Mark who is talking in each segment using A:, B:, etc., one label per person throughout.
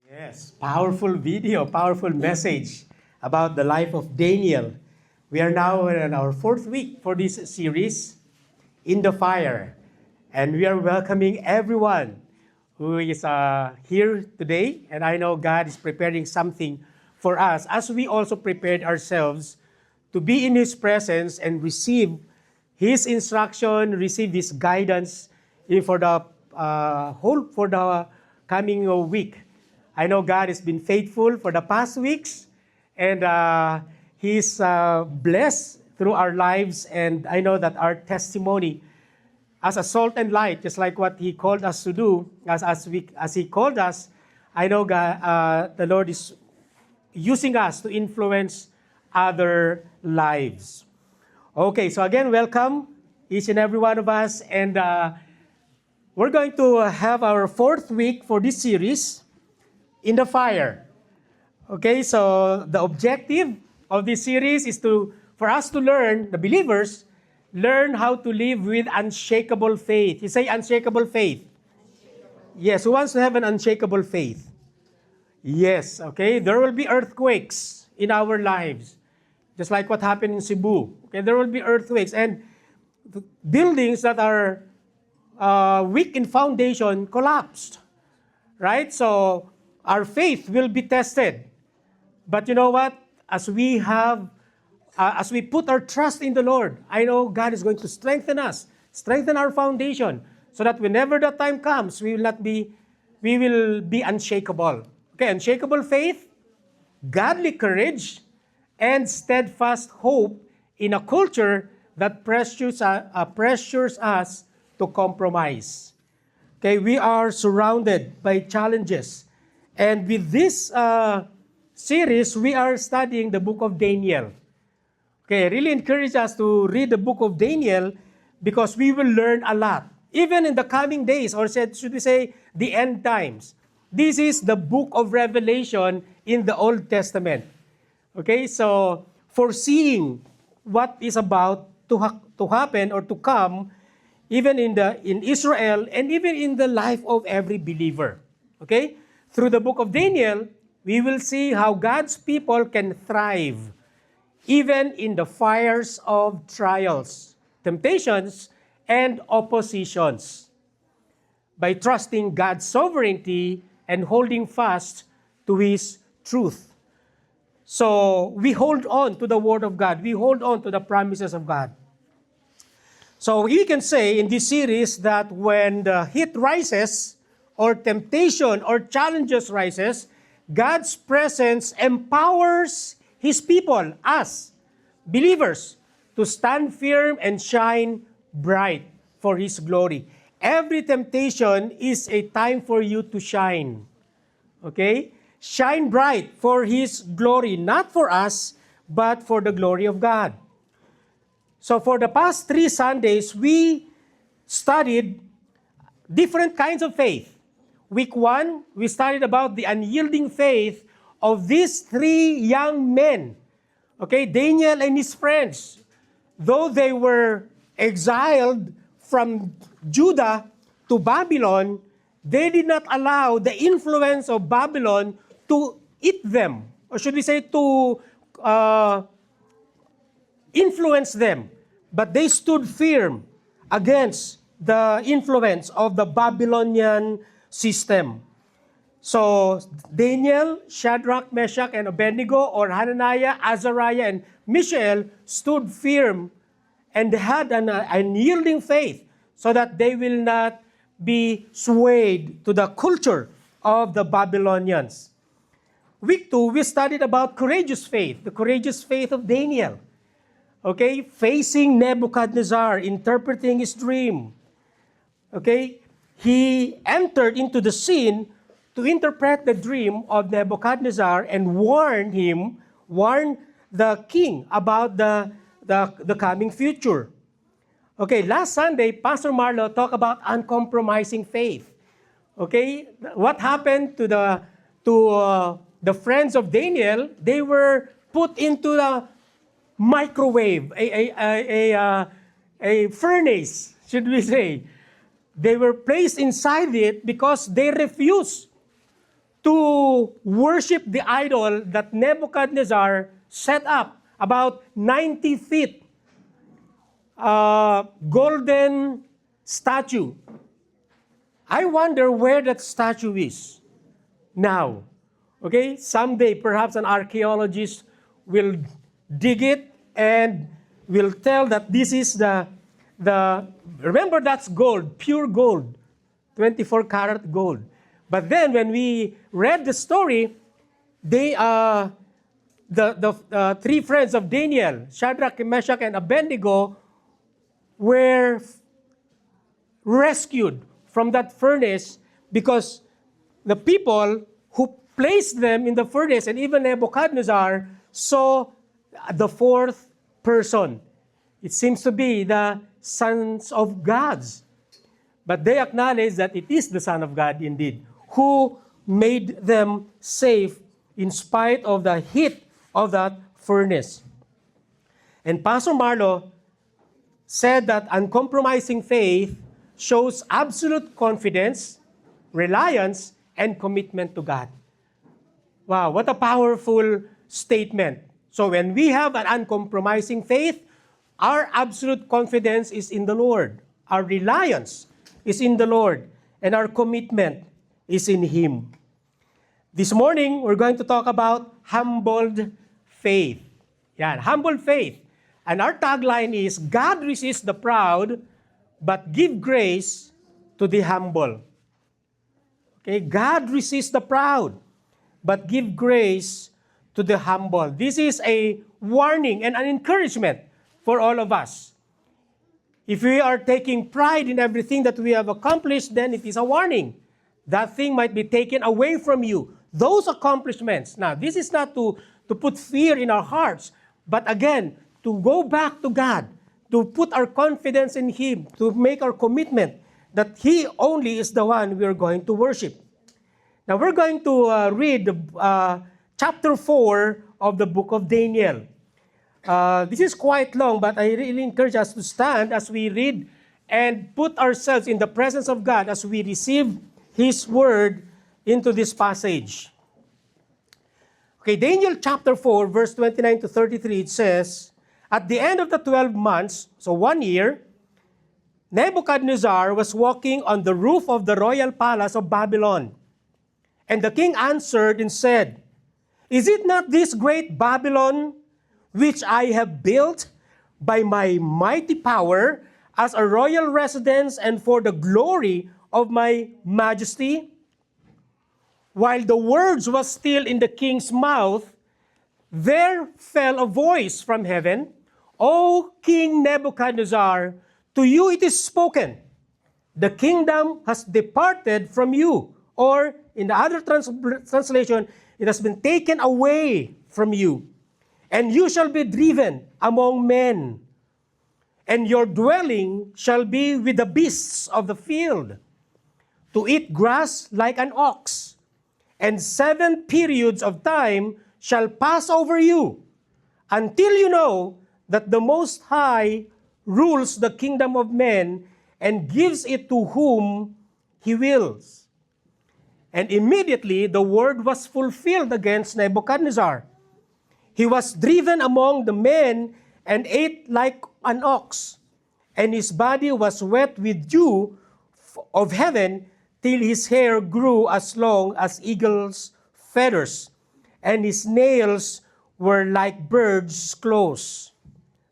A: Yes, powerful video, powerful message about the life of Daniel. We are now in our fourth week for this series, In the Fire. And we are welcoming everyone who is here today. And I know God is preparing something for us as we also prepared ourselves to be in His presence and receive His instruction, receive His guidance for the for the coming week. I know God has been faithful for the past weeks, and He's blessed through our lives. And I know that our testimony as a salt and light, just like what He called us to do, as He called us, I know God, the Lord is using us to influence other lives. Okay, so again, welcome each and every one of us, and we're going to have our fourth week for this series, In the Fire. Okay, so the objective of this series is for us to learn, the believers, learn how to live with unshakable faith. You say unshakable faith. Yes, who wants to have an unshakable faith? Yes, okay. There will be earthquakes in our lives, just like what happened in Cebu. Okay, there will be earthquakes and buildings that are weak in foundation collapsed, right? So our faith will be tested. But you know what? As we put our trust in the Lord, I know God is going to strengthen us, strengthen our foundation, so that whenever the time comes, we will be unshakable. Okay, unshakable faith, godly courage, and steadfast hope in a culture that pressures us to compromise. Okay, we are surrounded by challenges. And with this series, we are studying the book of Daniel. Okay, I really encourage us to read the book of Daniel because we will learn a lot. Even in the coming days, or should we say, the end times. This is the book of Revelation in the Old Testament. Okay, so foreseeing what is about to happen or to come, even in Israel and even in the life of every believer. Okay? Through the book of Daniel, we will see how God's people can thrive even in the fires of trials, temptations, and oppositions by trusting God's sovereignty and holding fast to His truth. So we hold on to the Word of God. We hold on to the promises of God. So we can say in this series that when the heat rises, or temptation or challenges rises, God's presence empowers His people, us, believers, to stand firm and shine bright for His glory. Every temptation is a time for you to shine. Okay? Shine bright for His glory, not for us, but for the glory of God. So for the past 3 Sundays, we studied different kinds of faith. Week 1, we studied about the unyielding faith of these 3 young men. Okay, Daniel and his friends. Though they were exiled from Judah to Babylon, they did not allow the influence of Babylon to eat them. Or should we say to influence them. But they stood firm against the influence of the Babylonian system. So Daniel, Shadrach, Meshach, and Abednego, or Hananiah, Azariah, and Mishael stood firm and had an unyielding faith so that they will not be swayed to the culture of the Babylonians. Week 2, we studied about courageous faith, the courageous faith of Daniel. Okay, facing Nebuchadnezzar, interpreting his dream. Okay, he entered into the scene to interpret the dream of Nebuchadnezzar and warn the king about the coming future. Okay, last Sunday, Pastor Marlo talked about uncompromising faith. Okay, what happened to the friends of Daniel? They were put into the microwave, a furnace, should we say. They were placed inside it because they refused to worship the idol that Nebuchadnezzar set up, about 90 feet golden statue. I wonder where that statue is now. Okay, someday perhaps an archaeologist will dig it and will tell that this is the remember that's gold, pure gold, 24 karat gold. But then when we read the story, they the three friends of Daniel, Shadrach, Meshach, and Abednego, were rescued from that furnace because the people who placed them in the furnace, and even Nebuchadnezzar, saw the fourth person. It seems to be the sons of gods. But they acknowledge that it is the Son of God indeed, who made them safe in spite of the heat of that furnace. And Pastor Marlo said that uncompromising faith shows absolute confidence, reliance, and commitment to God. Wow, what a powerful statement. So when we have an uncompromising faith, our absolute confidence is in the Lord. Our reliance is in the Lord. And our commitment is in Him. This morning, we're going to talk about humbled faith. Yeah, humbled faith. And our tagline is, God resists the proud, but give grace to the humble. Okay, God resists the proud, but give grace to the humble. This is a warning and an encouragement for all of us. If we are taking pride in everything that we have accomplished, then it is a warning. That thing might be taken away from you. Those accomplishments. Now, this is not to put fear in our hearts, but again, to go back to God, to put our confidence in Him, to make our commitment that He only is the one we are going to worship. Now, we're going to read chapter 4 of the book of Daniel. This is quite long, but I really encourage us to stand as we read and put ourselves in the presence of God as we receive His word into this passage. Okay, Daniel chapter 4, verse 29 to 33, it says, at the end of the 12 months, so 1 year, Nebuchadnezzar was walking on the roof of the royal palace of Babylon. And the king answered and said, is it not this great Babylon which I have built by my mighty power as a royal residence and for the glory of my majesty? While the words were still in the king's mouth, there fell a voice from heaven, O King Nebuchadnezzar, to you it is spoken, the kingdom has departed from you. Or in the other translation, it has been taken away from you. And you shall be driven among men. And your dwelling shall be with the beasts of the field, to eat grass like an ox. And 7 periods of time shall pass over you, until you know that the Most High rules the kingdom of men and gives it to whom He wills. And immediately the word was fulfilled against Nebuchadnezzar. He was driven among the men and ate like an ox, and his body was wet with dew of heaven till his hair grew as long as eagle's feathers, and his nails were like birds' claws.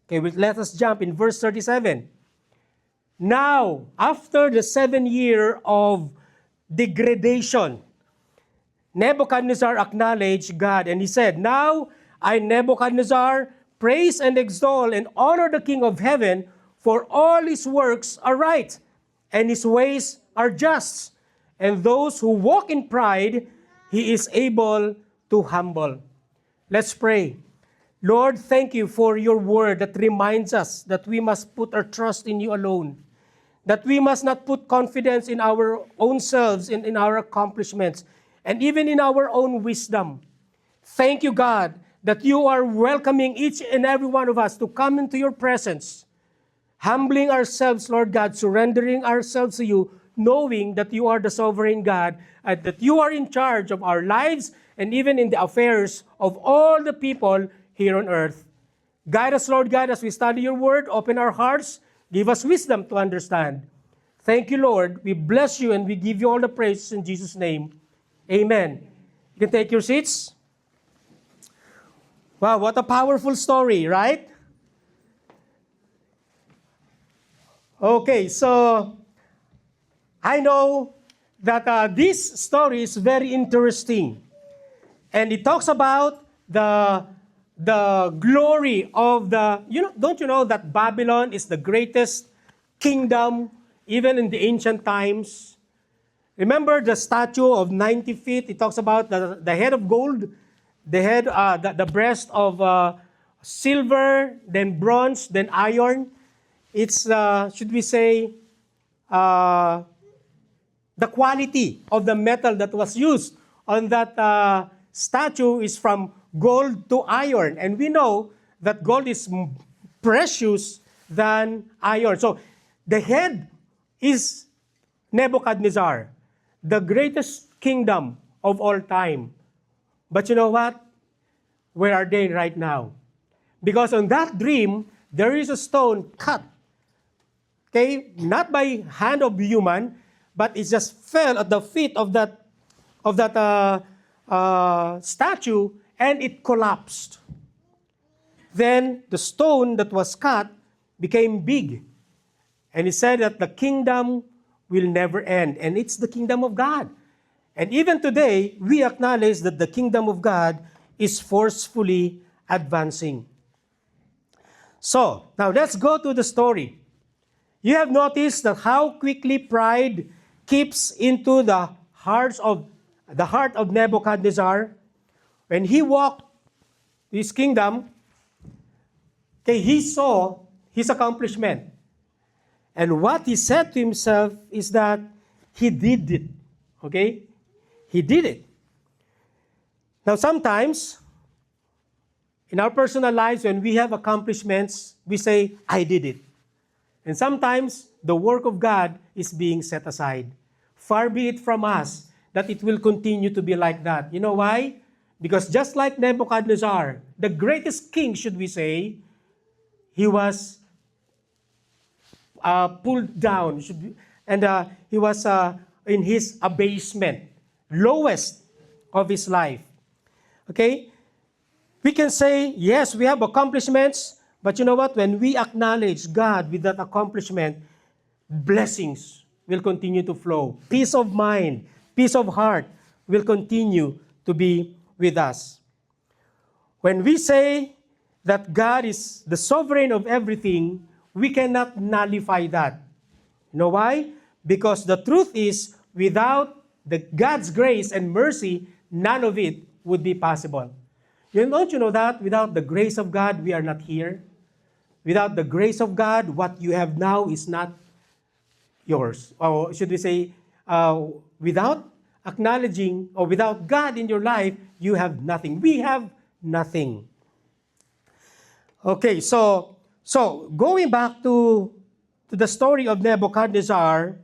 A: Okay, let us jump in verse 37. Now, after the 7 year of degradation, Nebuchadnezzar acknowledged God, and he said, now I, Nebuchadnezzar, praise and extol and honor the King of heaven, for all his works are right, and his ways are just. And those who walk in pride, he is able to humble. Let's pray. Lord, thank you for your word that reminds us that we must put our trust in you alone, that we must not put confidence in our own selves, in our accomplishments, and even in our own wisdom. Thank you, God, that you are welcoming each and every one of us to come into your presence, humbling ourselves, Lord God, surrendering ourselves to you, knowing that you are the sovereign God, and that you are in charge of our lives and even in the affairs of all the people here on earth. Guide us, Lord God, as we study your word. Open our hearts. Give us wisdom to understand. Thank you, Lord. We bless you and we give you all the praise in Jesus' name. Amen. You can take your seats. Wow, what a powerful story, right? Okay, so I know that this story is very interesting. And it talks about the glory of don't you know that Babylon is the greatest kingdom even in the ancient times? Remember the statue of 90 feet? It talks about the head of gold, the head, the breast of silver, then bronze, then iron. It's, should we say, the quality of the metal that was used on that statue is from gold to iron. And we know that gold is precious than iron. So the head is Nebuchadnezzar, the greatest kingdom of all time. But you know what? Where are they right now? Because on that dream, there is a stone cut. Okay? Not by hand of human, but it just fell at the feet of that statue, and it collapsed. Then the stone that was cut became big. And he said that the kingdom will never end. And it's the kingdom of God. And even today, we acknowledge that the kingdom of God is forcefully advancing. So, now let's go to the story. You have noticed that how quickly pride keeps into the heart of Nebuchadnezzar. When he walked his kingdom, okay, he saw his accomplishment. And what he said to himself is that he did it. Okay? He did it. Now sometimes, in our personal lives, when we have accomplishments, we say, I did it. And sometimes, the work of God is being set aside. Far be it from us that it will continue to be like that. You know why? Because just like Nebuchadnezzar, the greatest king, should we say, he was pulled down, and he was in his abasement, lowest of his life. Okay? We can say, yes, we have accomplishments, but you know what? When we acknowledge God with that accomplishment, blessings will continue to flow. Peace of mind, peace of heart will continue to be with us. When we say that God is the sovereign of everything, we cannot nullify that. You know why? Because the truth is, without God's grace and mercy, none of it would be possible. Don't you know that? Without the grace of God, we are not here. Without the grace of God, what you have now is not yours. Or should we say, without acknowledging or without God in your life, you have nothing. We have nothing. Okay, so going back to the story of Nebuchadnezzar,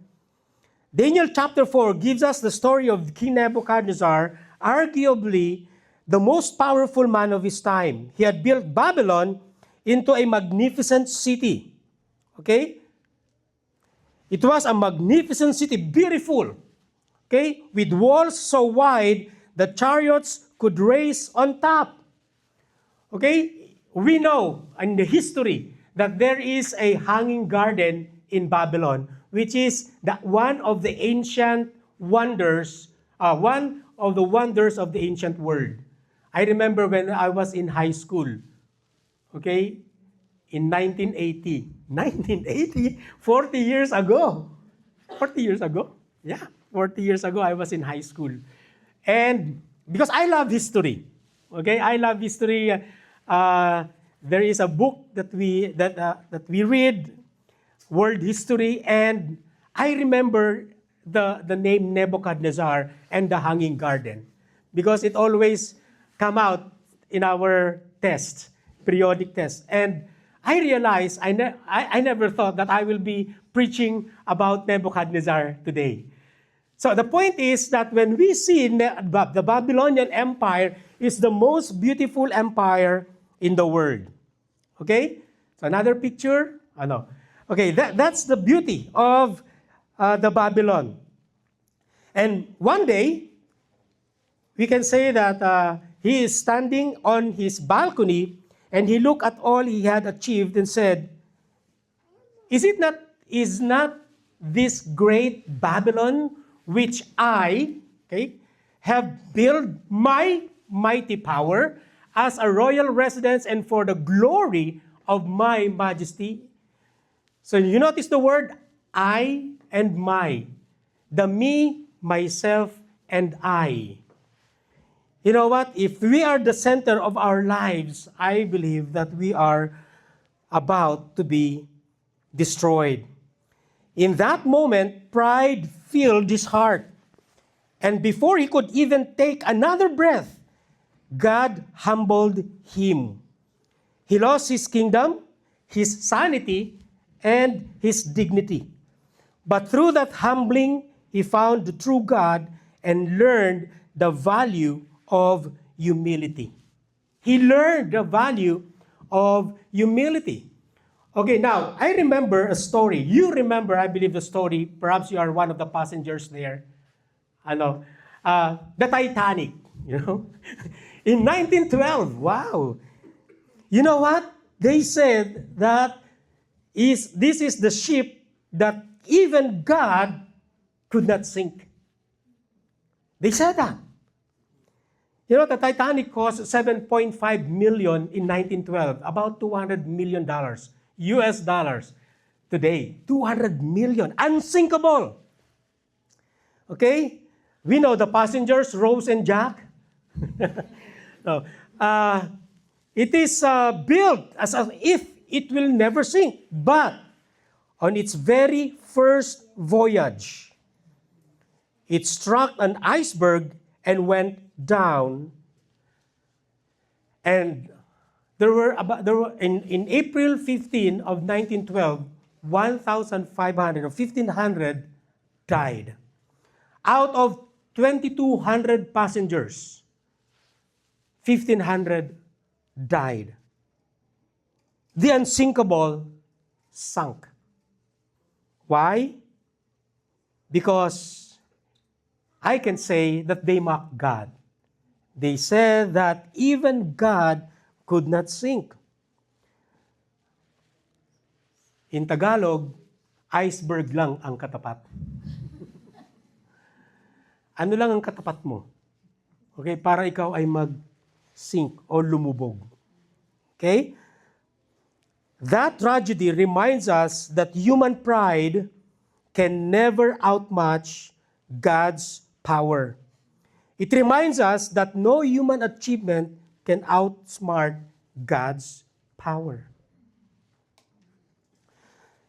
A: Daniel chapter 4 gives us the story of King Nebuchadnezzar, arguably the most powerful man of his time. He had built Babylon into a magnificent city. Okay? It was a magnificent city, beautiful. Okay? With walls so wide that chariots could race on top. Okay? We know in the history that there is a hanging garden in Babylon, which is one of the ancient wonders, one of the wonders of the ancient world. I remember when I was in high school, okay, in 1980. 1980? 40 years ago. 40 years ago? Yeah, 40 years ago I was in high school. And because I love history, okay, I love history. There is a book that we read, World History, and I remember the name Nebuchadnezzar and the Hanging Garden because it always come out in our tests, periodic tests. And I realized I never thought that I will be preaching about Nebuchadnezzar today. So the point is that when we see the Babylonian Empire is the most beautiful empire in the world. Okay? So another picture. Ano? Okay, that's the beauty of the Babylon. And one day, we can say that he is standing on his balcony and he looked at all he had achieved and said, is not this great Babylon which I, have built my mighty power as a royal residence and for the glory of my majesty? So you notice the word I and my. The me, myself, and I. You know what? If we are the center of our lives, I believe that we are about to be destroyed. In that moment, pride filled his heart. And before he could even take another breath, God humbled him. He lost his kingdom, his sanity, and his dignity. But through that humbling, he found the true God and learned the value of humility. He learned the value of humility. Okay, now, I remember a story. You remember, I believe, the story. Perhaps you are one of the passengers there. The Titanic, In 1912, wow. You know what? They said that this is the ship that even God could not sink. They said that. The Titanic cost $7.5 million in 1912, about $200 million, US dollars. Today, $200 million, unsinkable. Okay? We know the passengers, Rose and Jack. No. It is built as if it will never sink. But on its very first voyage, it struck an iceberg and went down. And there were in April 15 of 1912, 1,500 or 1,500 died. Out of 2,200 passengers, 1,500 died. The unsinkable sunk. Why? Because I can say that they mocked God. They said that even God could not sink. In Tagalog, iceberg lang ang katapat. Ano lang ang katapat mo? Okay, para ikaw ay mag-sink o lumubog. Okay? That tragedy reminds us that human pride can never outmatch God's power. It reminds us that no human achievement can outsmart God's power.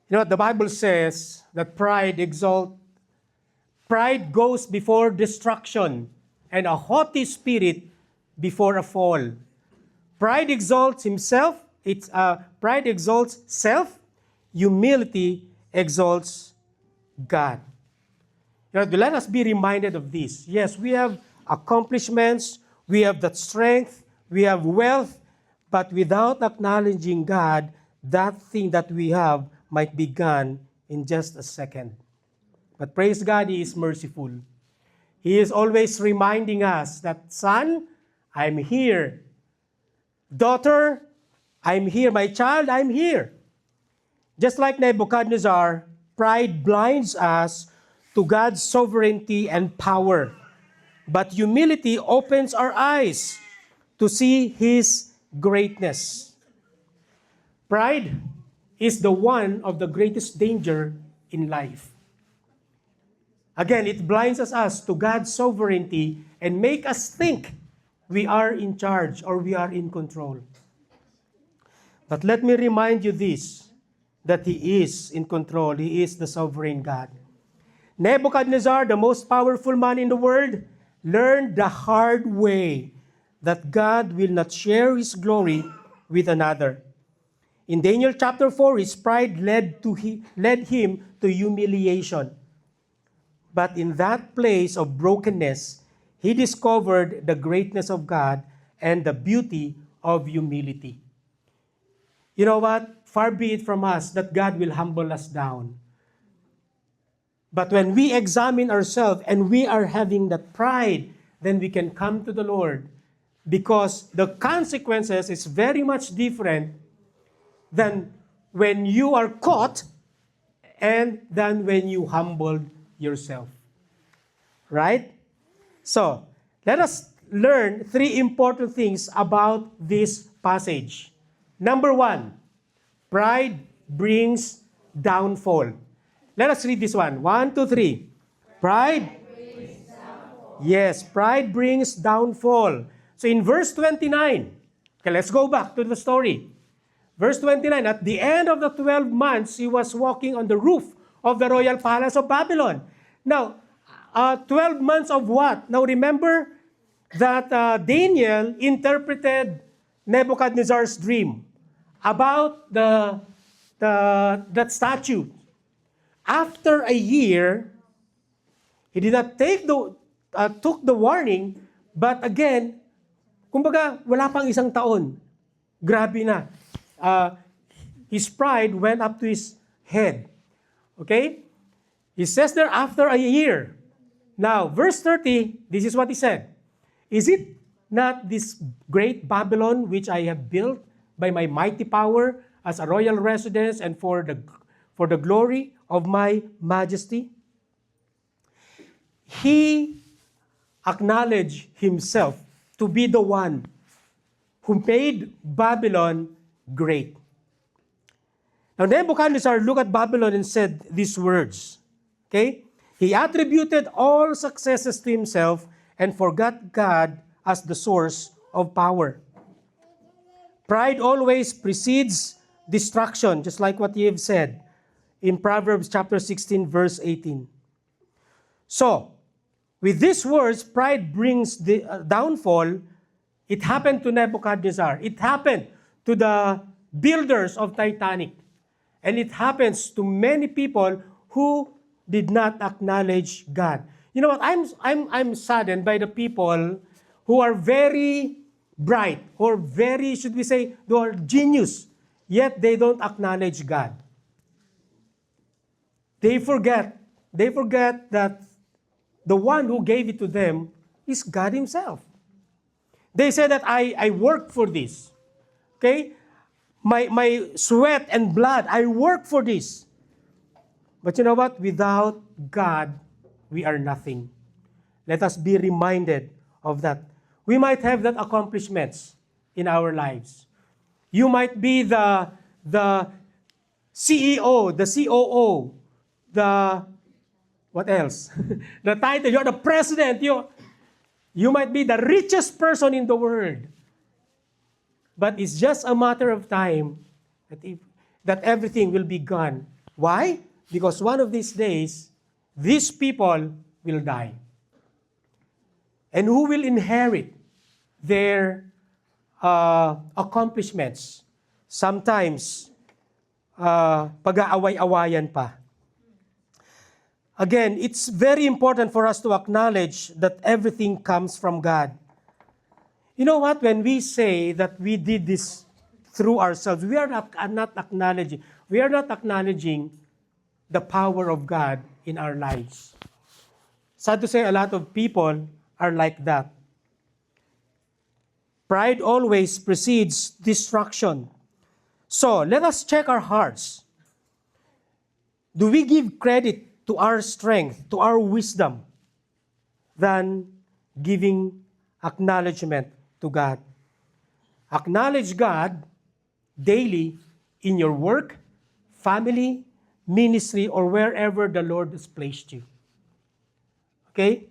A: You know what the Bible says? That pride goes before destruction, and a haughty spirit before a fall. Pride exalts himself. Pride exalts self. Humility exalts God. Let us be reminded of this. Yes, we have accomplishments, we have that strength, we have wealth, but without acknowledging God, that thing that we have might be gone in just a second. But praise God, He is merciful. He is always reminding us that, son, I'm here. Daughter, I'm here. My child, I'm here. Just like Nebuchadnezzar, pride blinds us to God's sovereignty and power. But humility opens our eyes to see His greatness. Pride is the one of the greatest danger in life. Again, it blinds us to God's sovereignty and make us think we are in charge or we are in control. But let me remind you this, that He is in control. He is the sovereign God. Nebuchadnezzar, the most powerful man in the world, learned the hard way that God will not share His glory with another. In Daniel chapter 4, his pride led him to humiliation. But in that place of brokenness, he discovered the greatness of God and the beauty of humility. You know what? Far be it from us that God will humble us down. But when we examine ourselves and we are having that pride, then we can come to the Lord, because the consequences is very much different than when you are caught and than when you humbled yourself. Right? So, let us learn 3 important things about this passage. Number 1, pride brings downfall. Let us read this one. 1, 2, 3. Pride. Yes, pride brings downfall. So in verse 29, okay, let's go back to the story. Verse 29, at the end of the 12 months, he was walking on the roof of the royal palace of Babylon. Now, 12 months of what? Now remember that Daniel interpreted Nebuchadnezzar's dream about that statue. After a year, he did not took the warning, but again, kumbaga, wala pang isang taon. Grabe na. His pride went up to his head. Okay? He says there, after a year. Now, verse 30, this is what he said. Is it not this great Babylon which I have built by my mighty power as a royal residence and for the glory of my majesty? He acknowledged himself to be the one who made Babylon great. Now Nebuchadnezzar looked at Babylon and said these words. Okay? He attributed all successes to himself and forgot God as the source of power. Pride always precedes destruction, just like what you have said in Proverbs chapter 16, verse 18. So, with these words, pride brings the downfall. It happened to Nebuchadnezzar. It happened to the builders of Titanic. And it happens to many people who did not acknowledge God. You know what? I'm saddened by the people who are very bright, or very, should we say, they are genius, yet they don't acknowledge God. They forget that the one who gave it to them is God himself. They say that I worked for this. Okay? My sweat and blood, I work for this. But you know what? Without God, we are nothing. Let us be reminded of that. We might have that accomplishments in our lives. You might be the CEO, the COO, what else? The title, you're the president. You might be the richest person in the world. But it's just a matter of time that everything will be gone. Why? Because one of these days, these people will die. And who will inherit their accomplishments? Sometimes, pag-aaway-awayan pa. Again, it's very important for us to acknowledge that everything comes from God. You know what? When we say that we did this through ourselves, we are not acknowledging. We are not acknowledging the power of God in our lives. Sad to say, a lot of people are like that. Pride always precedes destruction. So, let us check our hearts. Do we give credit to our strength, to our wisdom, than giving acknowledgement to God? Acknowledge God daily in your work, family, ministry, or wherever the Lord has placed you. Okay?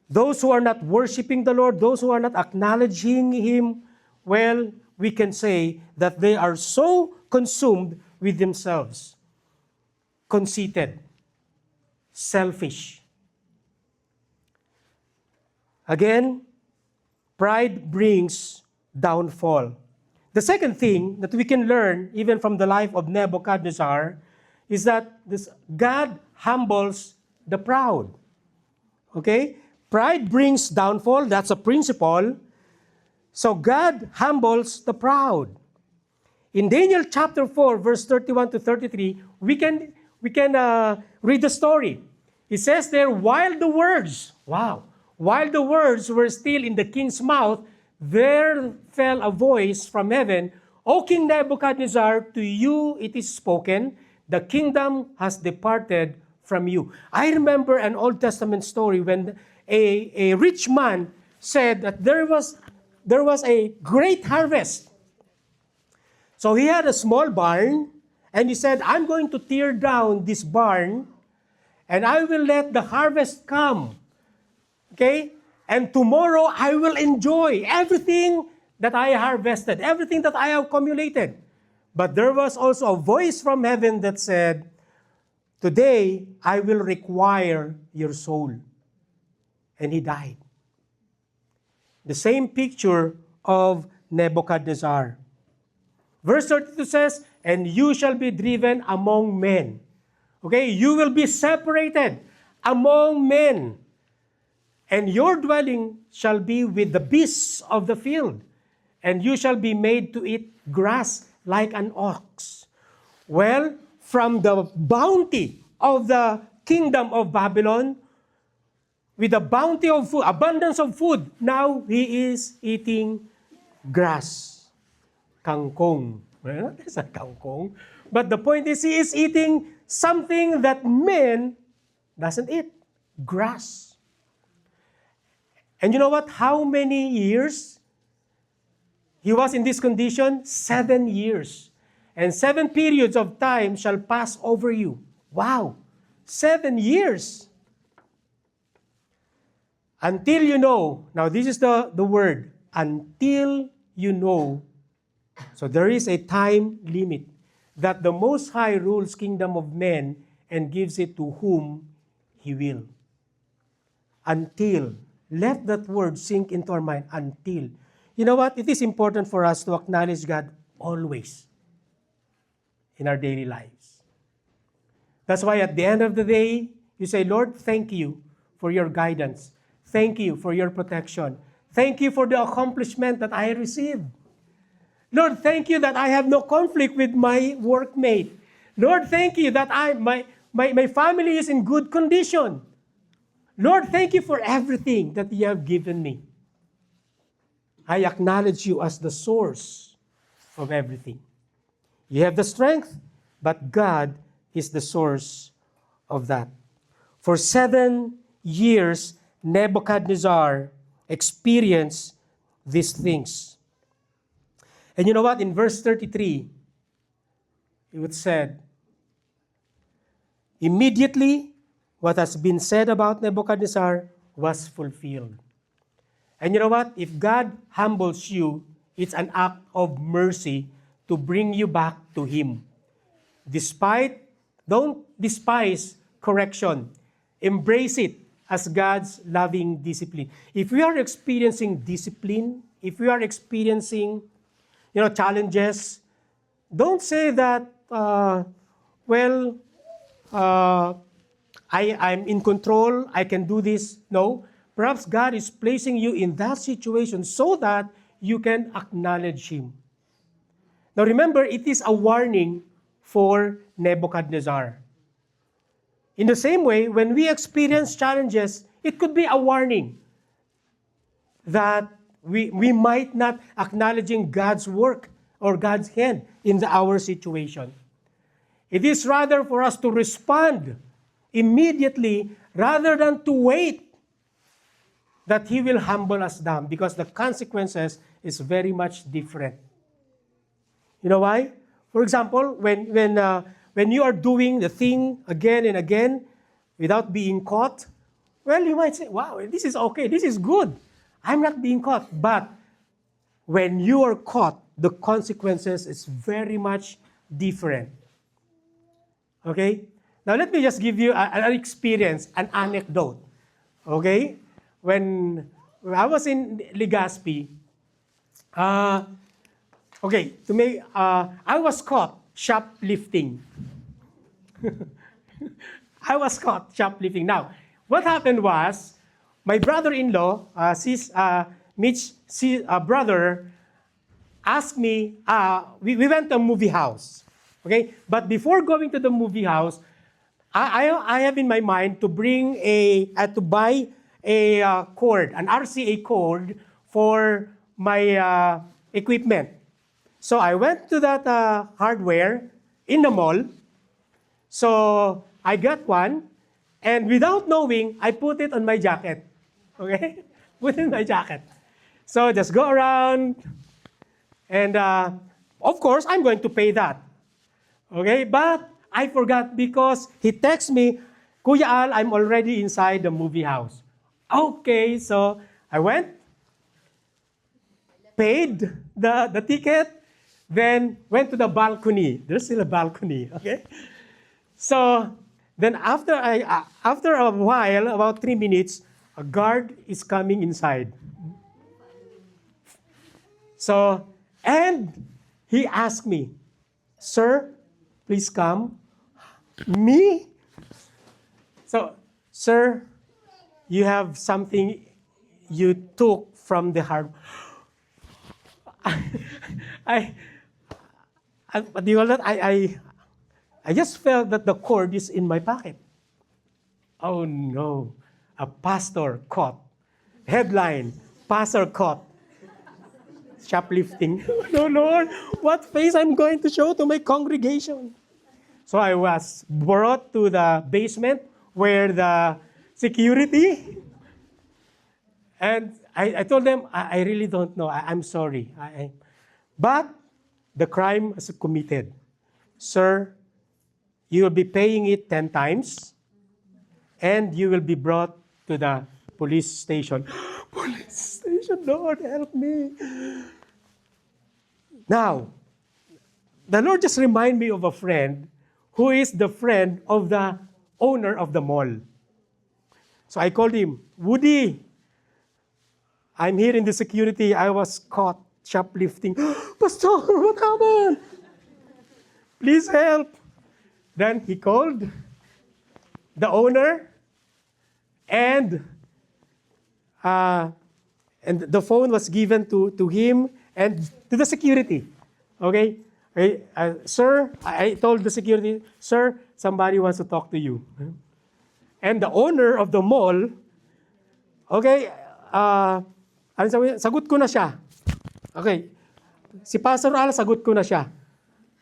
A: Those who are not worshiping the Lord, those who are not acknowledging Him, well, we can say that they are so consumed with themselves, conceited, selfish. Again, pride brings downfall. The second thing that we can learn even from the life of Nebuchadnezzar is that God humbles the proud. Okay? Pride brings downfall. That's a principle. So God humbles the proud. In Daniel chapter 4, verse 31 to 33, we can read the story. It says there, while the words were still in the king's mouth, there fell a voice from heaven, O King Nebuchadnezzar, to you it is spoken, the kingdom has departed from you. I remember an Old Testament story when a rich man said that there was a great harvest. So he had a small barn, and he said, I'm going to tear down this barn, and I will let the harvest come. Okay? And tomorrow I will enjoy everything that I harvested, everything that I have accumulated. But there was also a voice from heaven that said, today I will require your soul. And he died. The same picture of Nebuchadnezzar. Verse 32 says, and you shall be driven among men. Okay, you will be separated among men. And your dwelling shall be with the beasts of the field. And you shall be made to eat grass like an ox. Well, from the bounty of the kingdom of Babylon, with the bounty of food, abundance of food, now he is eating grass. Kangkong. Well, it's not kangkong. But the point is, he is eating something that man doesn't eat. Grass. And you know what? How many years he was in this condition? 7 years. And 7 periods of time shall pass over you. Wow! 7 years. Until you know, now this is the word, until you know. So there is a time limit that the Most High rules kingdom of men and gives it to whom He will. Until. Let that word sink into our mind. Until. You know what? It is important for us to acknowledge God always in our daily lives. That's why at the end of the day, you say, Lord, thank you for your guidance. Thank you for your protection. Thank you for the accomplishment that I received. Lord, thank you that I have no conflict with my workmate. Lord, thank you that my family is in good condition. Lord, thank you for everything that you have given me. I acknowledge you as the source of everything. You have the strength, but God is the source of that. For 7 years, Nebuchadnezzar experienced these things. And you know what? In verse 33, it was said, immediately what has been said about Nebuchadnezzar was fulfilled. And you know what? If God humbles you, it's an act of mercy to bring you back to Him. Don't despise correction. Embrace it as God's loving discipline. If we are experiencing discipline, if we are experiencing challenges, don't say that, I'm in control, I can do this. No, perhaps God is placing you in that situation so that you can acknowledge Him. Now remember, it is a warning for Nebuchadnezzar. In the same way, when we experience challenges, it could be a warning that we might not acknowledging God's work or God's hand in our situation. It is rather for us to respond immediately rather than to wait that He will humble us down, because the consequences is very much different. You know why? For example, when you are doing the thing again and again without being caught, well, you might say, wow, this is okay, this is good. I'm not being caught. But when you are caught, the consequences is very much different. Okay? Now, let me just give you an experience, an anecdote. Okay? When I was in Legazpi, Okay, I was caught shoplifting. I was caught shoplifting. Now, what happened was, my brother-in-law, Mitch's brother, asked me, we went to a movie house. Okay, but before going to the movie house, I have in my mind to buy a cord, an RCA cord for my equipment. So I went to that hardware in the mall. So I got one, and without knowing, I put it on my jacket. Okay? Put it in my jacket. So just go around, and of course, I'm going to pay that. Okay? But I forgot because he texted me, Kuya Al, I'm already inside the movie house. Okay, so I went, paid the ticket, then went to the balcony. There's still a balcony, okay? So then after a while, about 3 minutes, a guard is coming inside. So, and he asked me, Sir, please come. Me? So, sir, you have something you took from the hard. What do you call that? I just felt that the cord is in my pocket. Oh no, a pastor caught. Headline, pastor caught. Shoplifting. No, Lord, what face I'm going to show to my congregation? So I was brought to the basement where the security, and I told them, I really don't know. I'm sorry. But the crime is committed. Sir, you will be paying it 10 times, and you will be brought to the police station. Police station, Lord, help me. Now, the Lord just reminded me of a friend who is the friend of the owner of the mall. So I called him, Woody, I'm here in the security. I was caught shoplifting. Pastor, what happened? Please help. Then he called the owner, and the phone was given to him and to the security. Okay? Sir, I told the security, Sir, somebody wants to talk to you. And the owner of the mall, okay, sagot ko na siya. Okay, si Pastor Al, sagot ko na siya.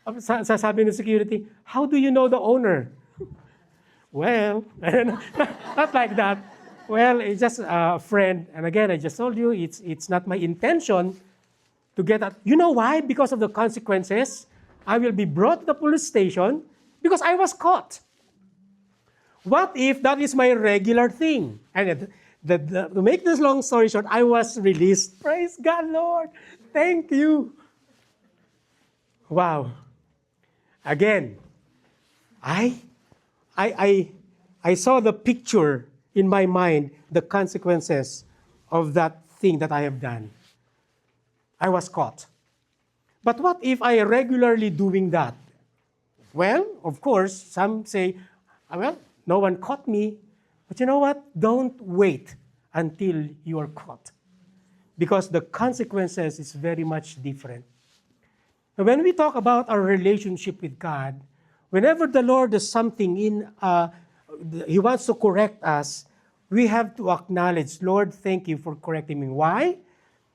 A: Sasabi ng security, how do you know the owner? Well, not like that. Well, it's just a friend. And again, I just told you, it's not my intention to get that. You know why? Because of the consequences. I will be brought to the police station because I was caught. What if that is my regular thing? And to make this long story short, I was released. Praise God, Lord. Thank you. Wow. Again, I saw the picture in my mind, the consequences of that thing that I have done. I was caught. But what if I regularly doing that? Well, of course, some say, well, no one caught me. But you know what? Don't wait until you are caught. Because the consequences is very much different. When we talk about our relationship with God, whenever the Lord does something He wants to correct us, we have to acknowledge, Lord, thank you for correcting me. Why?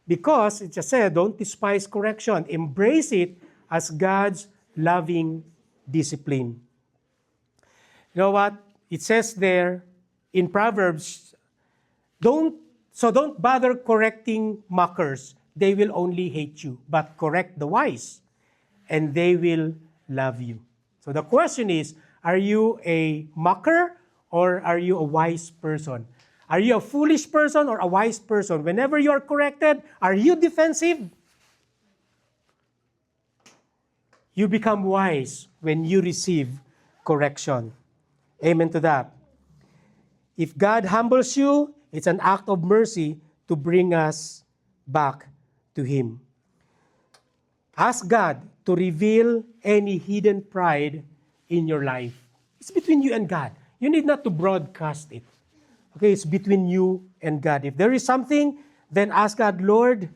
A: Because it just said, don't despise correction. Embrace it as God's loving discipline. You know what? It says there in Proverbs, don't bother correcting mockers. They will only hate you. But correct the wise, and they will love you. So the question is, are you a mocker or are you a wise person? Are you a foolish person or a wise person? Whenever you are corrected, are you defensive? You become wise when you receive correction. Amen to that. If God humbles you, it's an act of mercy to bring us back to Him. Ask God to reveal any hidden pride in your life. It's between you and God. You need not to broadcast it. Okay, it's between you and God. If there is something, then ask God, Lord,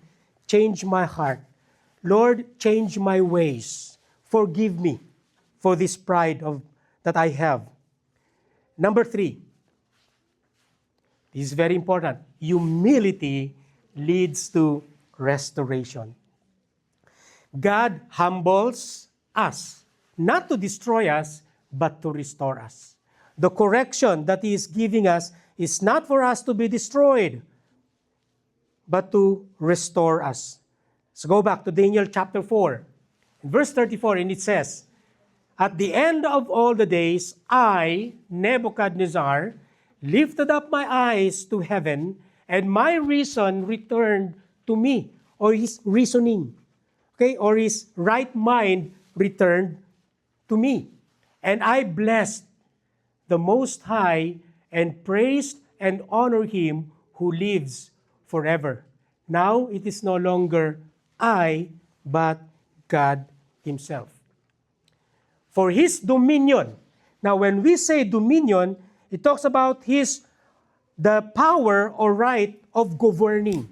A: change my heart. Lord, change my ways. Forgive me for this pride that I have. Number 3, this is very important. Humility leads to restoration. God humbles us, not to destroy us, but to restore us. The correction that He is giving us is not for us to be destroyed, but to restore us. So go back to Daniel chapter 4, verse 34, and it says, At the end of all the days, I, Nebuchadnezzar, lifted up my eyes to heaven, and my reason returned to me, or his reasoning, okay, or his right mind returned to me. And I blessed the Most High and praised and honored Him who lives forever. Now it is no longer I, but God Himself. For His dominion. Now when we say dominion, it talks about the power or right of governing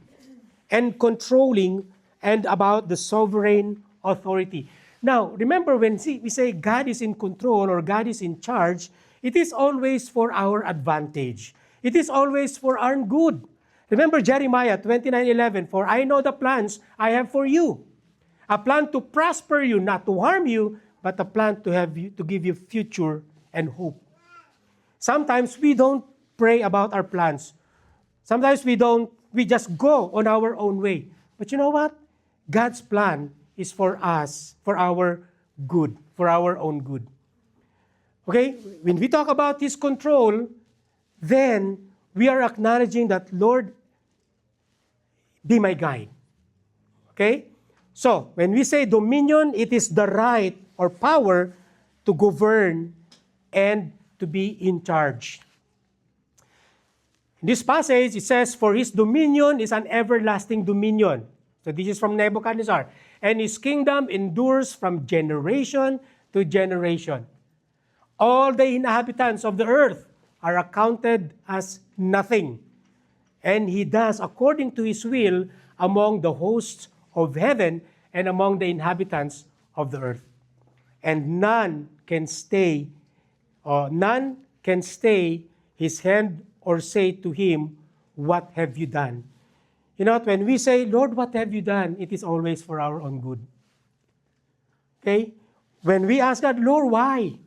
A: and controlling, and about the sovereign authority. Now, remember when we say God is in control or God is in charge, it is always for our advantage. It is always for our good. Remember Jeremiah 29:11, For I know the plans I have for you. A plan to prosper you, not to harm you, but a plan to give you future and hope. Sometimes we don't pray about our plans. Sometimes we just go on our own way. But you know what? God's plan is for us, for our good, for our own good. Okay? When we talk about His control, then we are acknowledging that, Lord, be my guide. Okay? So, when we say dominion, it is the right or power to govern and to be in charge. In this passage, it says, For His dominion is an everlasting dominion. So this is from Nebuchadnezzar. And His kingdom endures from generation to generation. All the inhabitants of the earth are accounted as nothing. And He does according to His will among the hosts of heaven and among the inhabitants of the earth. And none can stay His hand or say to Him, What have you done? You know, when we say, Lord, what have you done? It is always for our own good. Okay? When we ask God, Lord, why?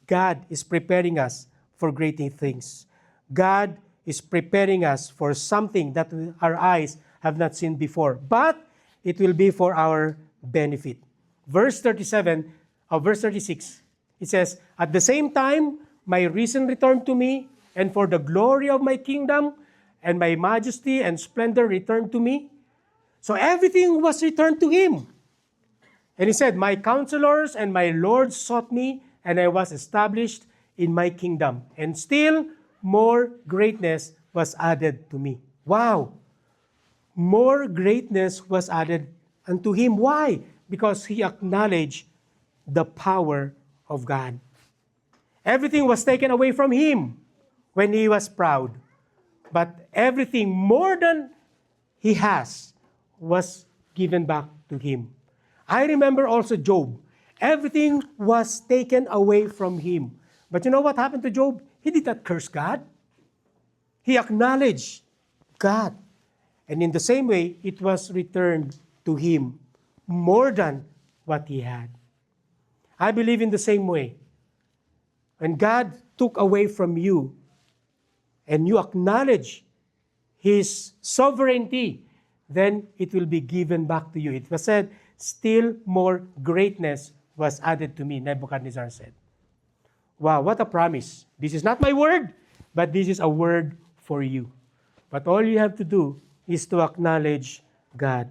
A: God is preparing us for greater things. God is preparing us for something that our eyes have not seen before. But it will be for our benefit. Verse 36, it says, At the same time, my reason returned to me, and for the glory of my kingdom, and my majesty and splendor returned to me. So everything was returned to Him. And He said, My counselors and my lords sought me, and I was established in my kingdom. And still more greatness was added to me. Wow! More greatness was added unto Him. Why? Because He acknowledged the power of God. Everything was taken away from Him when He was proud. But everything more than He has was given back to Him. I remember also Job. Everything was taken away from him. But you know what happened to Job? He did not curse God. He acknowledged God. And in the same way, it was returned to him more than what he had. I believe in the same way. When God took away from you and you acknowledge His sovereignty, then it will be given back to you. It was said, still more greatness was added to me, Nebuchadnezzar said. Wow, what a promise. This is not my word, but this is a word for you. But all you have to do is to acknowledge God.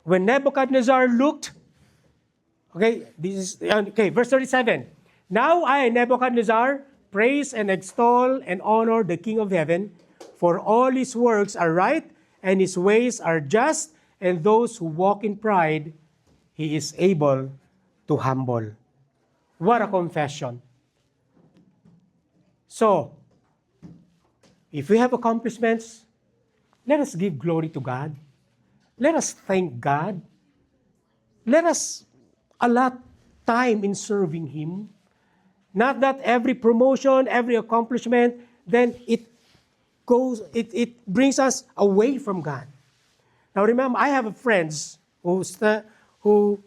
A: When Nebuchadnezzar looked, verse 37. Now I, Nebuchadnezzar, praise and extol and honor the King of heaven, for all His works are right, and His ways are just, and those who walk in pride He is able to humble. What a confession. So, if we have accomplishments, let us give glory to God. Let us thank God. Let us allot time in serving Him. Not that every promotion, every accomplishment, then it brings us away from God. Now remember, I have friends who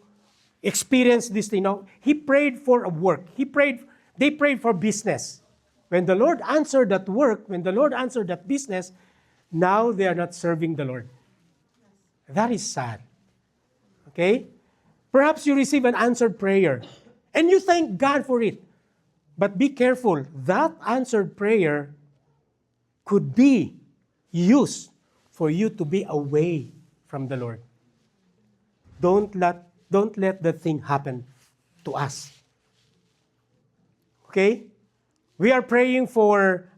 A: experienced this thing. Now, he prayed for a work. They prayed for business. When the Lord answered that work, when the Lord answered that business, now they are not serving the Lord. That is sad. Okay? Perhaps you receive an answered prayer, and you thank God for it. But be careful, that answered prayer could be used for you to be away from the Lord. Don't let that thing happen to us. Okay? We are praying for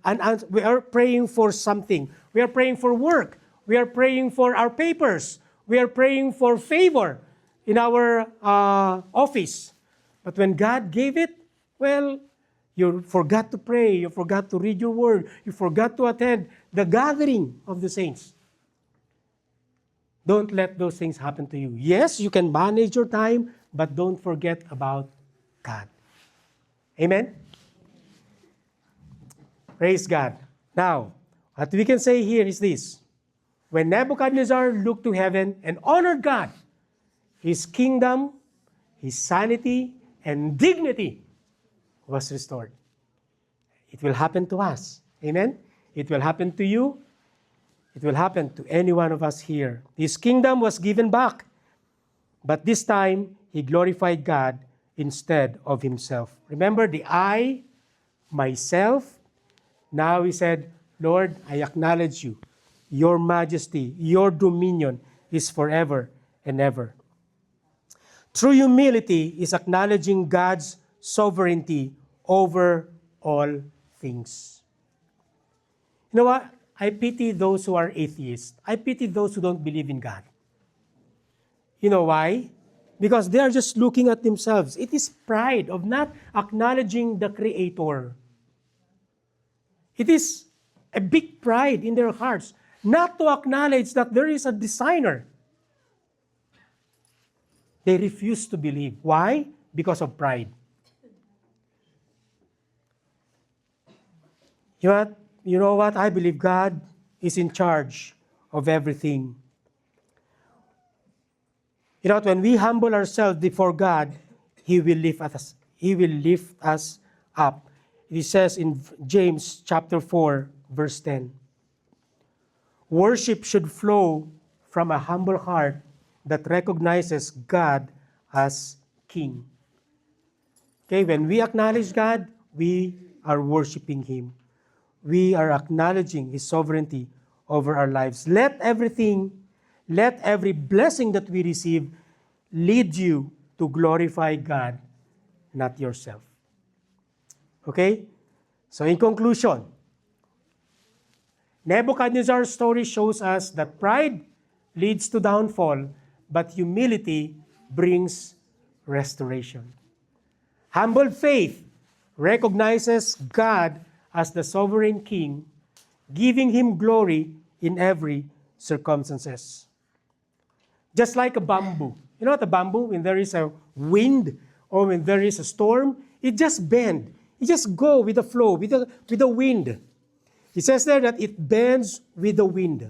A: we are praying for something. We are praying for work. We are praying for our papers. We are praying for favor in our office. But when God gave it, well, you forgot to pray. You forgot to read your word. You forgot to attend the gathering of the saints. Don't let those things happen to you. Yes, you can manage your time, but don't forget about God. Amen? Praise God. Now, what we can say here is this. When Nebuchadnezzar looked to heaven and honored God, his kingdom, his sanity, and dignity was restored. It will happen to us. Amen? It will happen to you. It will happen to any one of us here. His kingdom was given back, but this time he glorified God instead of himself. Remember the I, myself. Now he said, Lord, I acknowledge you. Your majesty, your dominion is forever and ever. True humility is acknowledging God's sovereignty over all things. You know what? I pity those who are atheists. I pity those who don't believe in God. You know why? Because they are just looking at themselves. It is pride of not acknowledging the Creator. It is a big pride in their hearts not to acknowledge that there is a designer. They refuse to believe. Why? Because of pride. You know what? I believe God is in charge of everything. You know, when we humble ourselves before God, He will lift us. He will lift us up. It says in James chapter 4, verse 10. Worship should flow from a humble heart that recognizes God as King. Okay, when we acknowledge God, we are worshiping Him. We are acknowledging His sovereignty over our lives. Let every blessing that we receive lead you to glorify God, not yourself. Okay? So in conclusion, Nebuchadnezzar's story shows us that pride leads to downfall, but humility brings restoration. Humble faith recognizes God as the sovereign King, giving Him glory in every circumstances. Just like a bamboo. You know what a bamboo? When there is a wind or when there is a storm, it just bends. It just go with the flow, with the wind. It says there that it bends with the wind.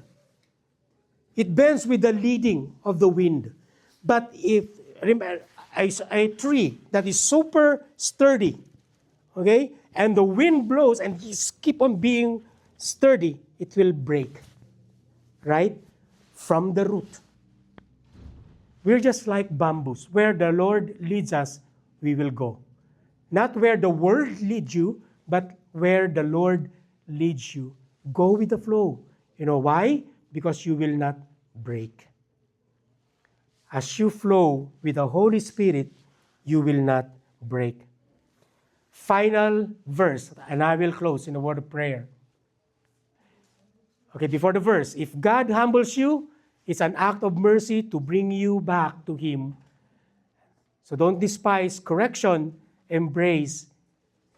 A: It bends with the leading of the wind. But if a tree that is super sturdy, okay, and the wind blows and it keep on being sturdy, it will break, right? From the root. We're just like bamboos. Where the Lord leads us, we will go. Not where the world leads you, but where the Lord leads you. Go with the flow. You know why? Because you will not break. As you flow with the Holy Spirit, you will not break. Final verse, and I will close in a word of prayer. Okay, before the verse, if God humbles you, it's an act of mercy to bring you back to Him So don't despise correction, embrace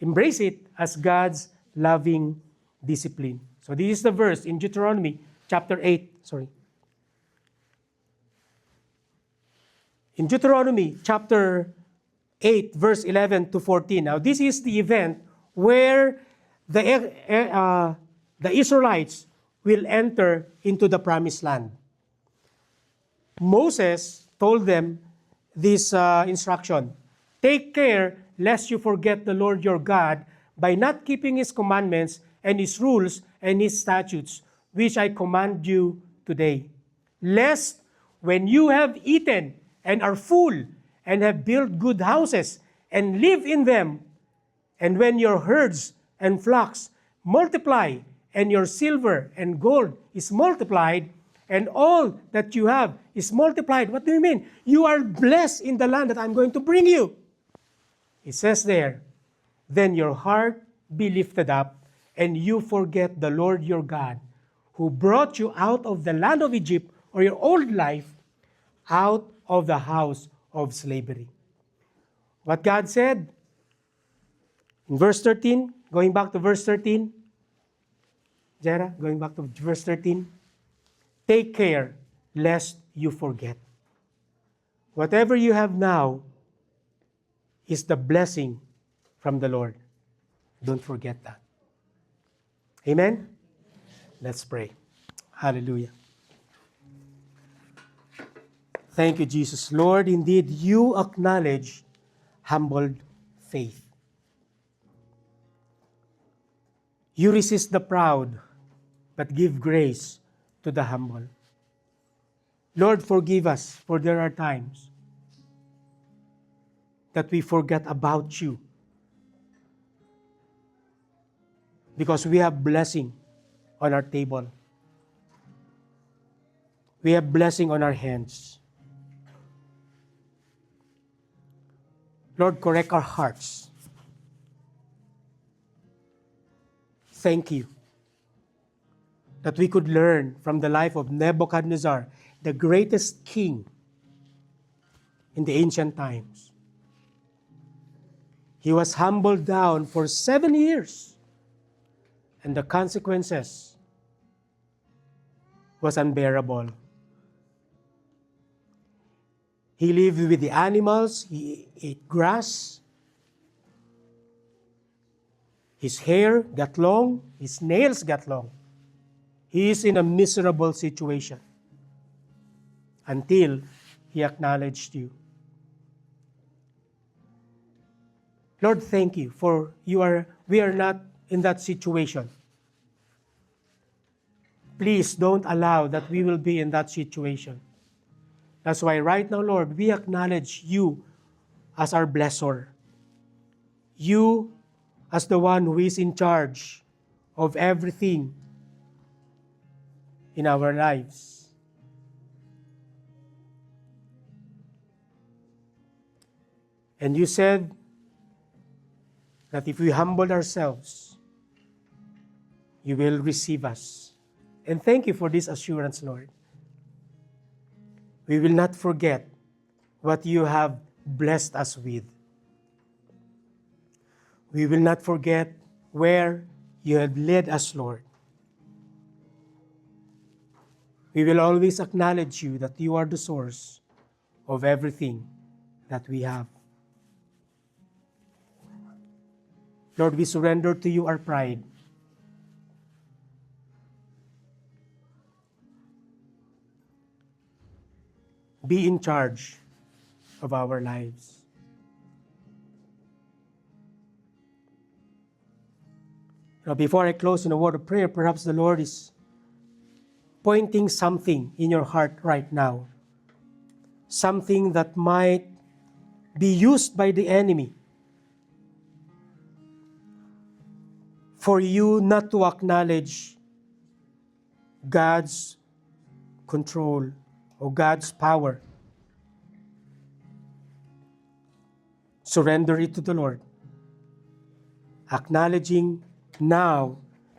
A: it as God's loving discipline. So this is the verse in Deuteronomy chapter 8. In Deuteronomy chapter 8, verse 11 to 14. Now this is the event where the Israelites will enter into the promised land. Moses told them this instruction: take care lest you forget the Lord your God by not keeping His commandments and His rules and His statutes, which I command you today. Lest when you have eaten and are full and have built good houses and live in them, and when your herds and flocks multiply and your silver and gold is multiplied, and all that you have is multiplied. What do you mean? You are blessed in the land that I'm going to bring you. It says there, then your heart be lifted up, and you forget the Lord your God, who brought you out of the land of Egypt, or your old life, out of the house of slavery. What God said in verse 13, going back to verse 13, Jera, going back to verse 13, take care lest you forget. Whatever you have now is the blessing from the Lord. Don't forget that. Amen? Let's pray. Hallelujah. Thank you, Jesus. Lord, indeed, you acknowledge humbled faith. You resist the proud, but give grace to the humble. Lord, forgive us, for there are times that we forget about you because we have blessing on our table. We have blessing on our hands. Lord, correct our hearts. Thank you that we could learn from the life of Nebuchadnezzar, the greatest king in the ancient times. He was humbled down for 7 years, and the consequences was unbearable. He lived with the animals, he ate grass, his hair got long, his nails got long. He is in a miserable situation until he acknowledged you. Lord, thank you for we are not in that situation. Please don't allow that we will be in that situation. That's why right now, Lord, we acknowledge you as our blessor. You as the one who is in charge of everything in our lives. And you said that if we humble ourselves, you will receive us. And thank you for this assurance, Lord. We will not forget what you have blessed us with. We will not forget where you have led us, Lord. We will always acknowledge you that you are the source of everything that we have. Lord, we surrender to you our pride. Be in charge of our lives. Now, before I close in a word of prayer, perhaps the Lord is pointing something in your heart right now. Something that might be used by the enemy for you not to acknowledge God's control or God's power. Surrender it to the Lord, acknowledging now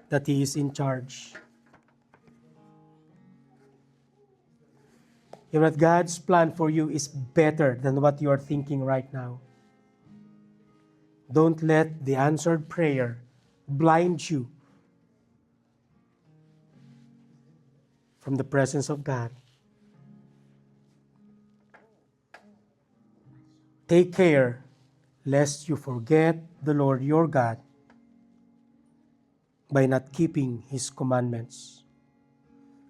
A: that He is in charge. You know that God's plan for you is better than what you are thinking right now. Don't let the answered prayer blind you from the presence of God. Take care lest you forget the Lord your God by not keeping His commandments.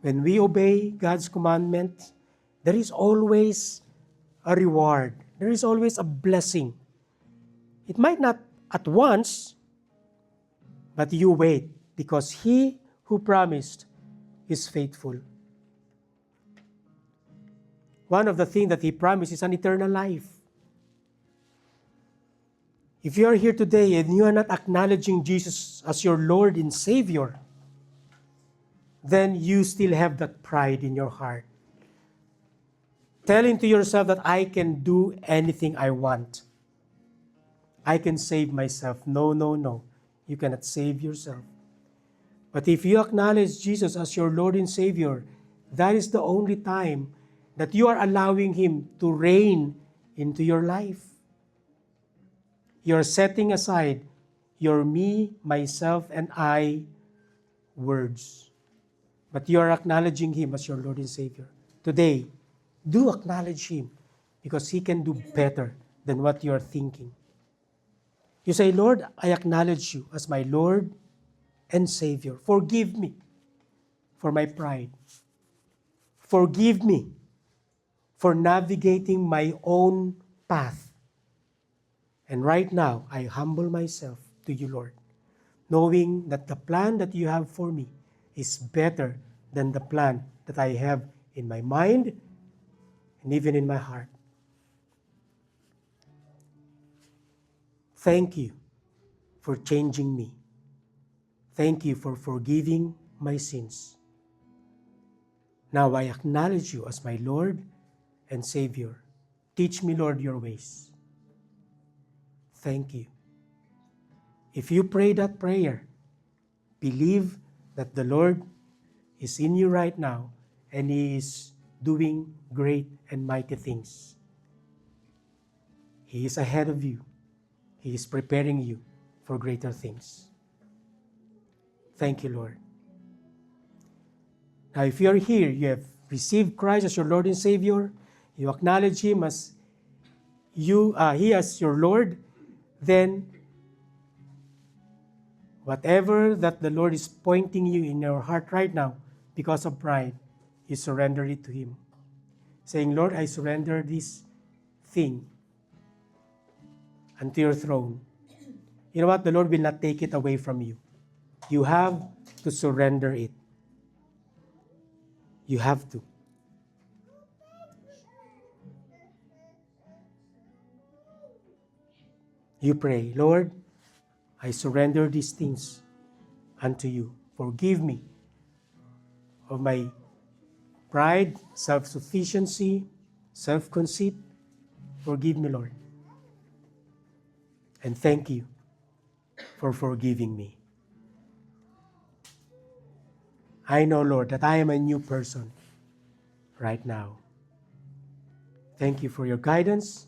A: When we obey God's commandments, there is always a reward. There is always a blessing. It might not at once, but you wait because He who promised is faithful. One of the things that He promised is an eternal life. If you are here today and you are not acknowledging Jesus as your Lord and Savior, then you still have that pride in your heart. Telling to yourself that I can do anything I want. I can save myself. No, no, no. You cannot save yourself. But if you acknowledge Jesus as your Lord and Savior, that is the only time that you are allowing Him to reign into your life. You are setting aside your me, myself, and I words. But you are acknowledging Him as your Lord and Savior. Today, do acknowledge Him because He can do better than what you are thinking. You say, Lord, I acknowledge You as my Lord and Savior. Forgive me for my pride. Forgive me for navigating my own path. And right now, I humble myself to You, Lord, knowing that the plan that You have for me is better than the plan that I have in my mind and even in my heart. Thank You for changing me. Thank You for forgiving my sins. Now I acknowledge You as my Lord and Savior. Teach me, Lord, Your ways. Thank You. If you pray that prayer, believe that the Lord is in you right now and He is doing great and mighty things. He is ahead of you. He is preparing you for greater things. Thank You, Lord. Now, if you are here, you have received Christ as your Lord and Savior, you acknowledge Him as He as your Lord, then whatever that the Lord is pointing you in your heart right now, because of pride, you surrender it to Him. Saying, Lord, I surrender this thing unto Your throne. You know what? The Lord will not take it away from you. You have to surrender it. You have to. You pray, Lord, I surrender these things unto You. Forgive me of my pride, self-sufficiency, self-conceit. Forgive me, Lord. And thank You for forgiving me. I know, Lord, that I am a new person right now. Thank You for Your guidance.